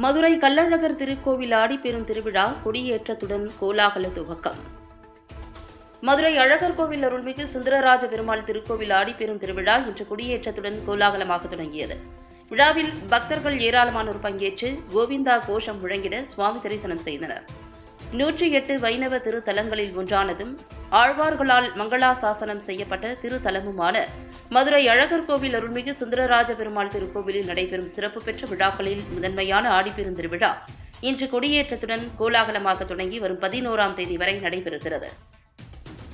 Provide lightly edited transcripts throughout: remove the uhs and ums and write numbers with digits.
மதுரை கள்ளழகர் திருக்கோவில் ஆடிப்பெரும் திருவிழா கொடியேற்றத்துடன் கோலாகல துவக்கம். மதுரை அழகர் கோவில் அருள்மிகு சுந்தரராஜ பெருமாள் திருக்கோவில் ஆடிப்பெரும் திருவிழா இன்று கொடியேற்றத்துடன் கோலாகலமாக தொடங்கியது. விழாவில் பக்தர்கள் ஏராளமானோர் பங்கேற்று கோவிந்தா கோஷம் முழங்கிட சுவாமி தரிசனம் செய்தனர். 108 வைணவ திருத்தலங்களில் ஒன்றானதும் ஆழ்வார்களால் மங்களாசாசனம் செய்யப்பட்ட திருத்தலமுமான மதுரை அழகர் கோவில் அருள்மிகு சுந்தரராஜ பெருமாள் திருக்கோவிலில் நடைபெறும் சிறப்பு பெற்ற விழாக்களில் முதன்மையான ஆடிப்பெருந்திருவிழா இன்று கொடியேற்றத்துடன் கோலாகலமாக தொடங்கி வரும் 11ஆம் தேதி வரை நடைபெறுகிறது.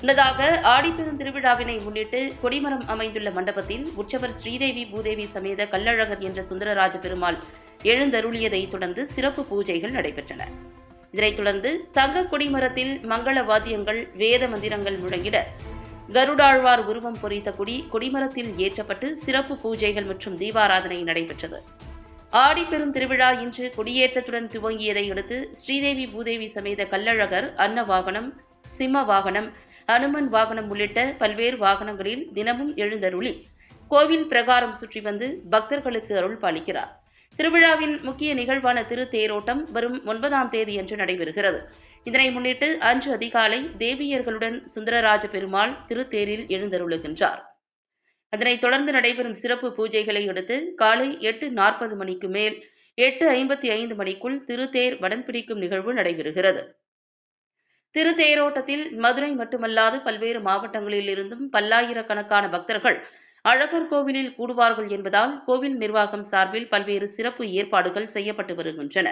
முன்னதாக ஆடிப்பெருந்திருவிழாவினை முன்னிட்டு கொடிமரம் அமைந்துள்ள மண்டபத்தில் உற்சவர் ஸ்ரீதேவி பூதேவி சமேத கள்ளழகர் என்ற சுந்தரராஜ பெருமாள் எழுந்தருளியதை தொடர்ந்து சிறப்பு பூஜைகள் நடைபெற்றன. இதனைத் தொடர்ந்து தங்க கொடிமரத்தில் மங்கள வாத்தியங்கள், வேத மந்திரங்கள் முழங்கிட கருடாழ்வார் உருவம் பொறித்த கொடிமரத்தில் ஏற்றப்பட்டு சிறப்பு பூஜைகள் மற்றும் தீபாராதனை நடைபெற்றது. ஆடிப்பெரும் திருவிழா இன்று கொடியேற்றத்துடன் துவங்கியதை அடுத்து ஸ்ரீதேவி பூதேவி சமேத கள்ளழகர் அன்ன வாகனம், சிம்ம வாகனம், அனுமன் வாகனம் உள்ளிட்ட பல்வேறு வாகனங்களில் தினமும் எழுந்தருளி கோவில் பிரகாரம் சுற்றி வந்து பக்தர்களுக்கு அருள் பாலிக்கிறார். திருவிழாவின் முக்கிய நிகழ்வான திருத்தேரோட்டம் வரும் 9ஆம் தேதியன்று நடைபெறுகிறது. இதனை முன்னிட்டு அன்று அதிகாலை தேவியர்களுடன் சுந்தரராஜ பெருமாள் திருத்தேரில் எழுந்தருளுகின்றார். அதனைத் தொடர்ந்து நடைபெறும் சிறப்பு பூஜைகளை அடுத்து காலை 8:40 மணிக்கு மேல் 8:55 மணிக்குள் திருத்தேர் வடம் பிடிக்கும் நிகழ்வு நடைபெறுகிறது. திருத்தேரோட்டத்தில் மதுரை மட்டுமல்லாது பல்வேறு மாவட்டங்களில் இருந்தும் பல்லாயிரக்கணக்கான பக்தர்கள் அழகர் கோவிலில் கூடுவார்கள் என்பதால் கோவில் நிர்வாகம் சார்பில் பல்வேறு சிறப்பு ஏற்பாடுகள் செய்யப்பட்டு வருகின்றன.